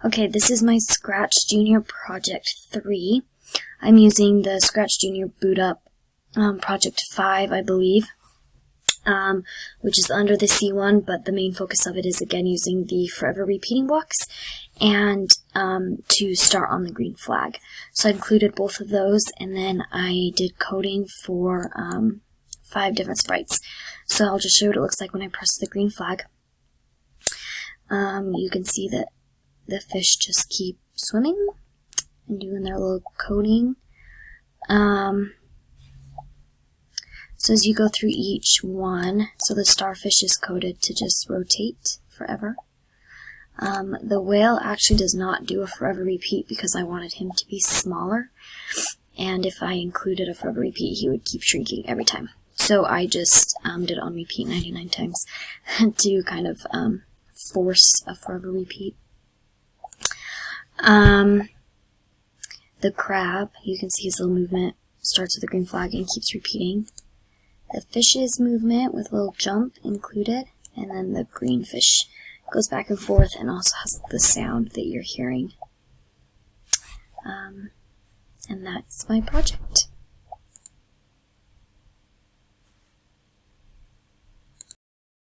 Okay, this is my Scratch Junior Project 3. I'm using the Scratch Junior BootUp Project 5, I believe, which is under the C1, but the main focus of it is, again, using the forever repeating blocks and to start on the green flag. So I included both of those, and then I did coding for 5 different sprites. So I'll just show you what it looks like when I press the green flag. You can see that the fish just keep swimming and doing their little coding. So as you go through each one, so the starfish is coded to just rotate forever. The whale actually does not do a forever repeat because I wanted him to be smaller, and if I included a forever repeat, he would keep shrinking every time. So I just did it on repeat 99 times to kind of force a forever repeat. The crab, you can see his little movement starts with the green flag and keeps repeating. The fish's movement with a little jump included, and then the green fish goes back and forth and also has the sound that you're hearing. And that's my project.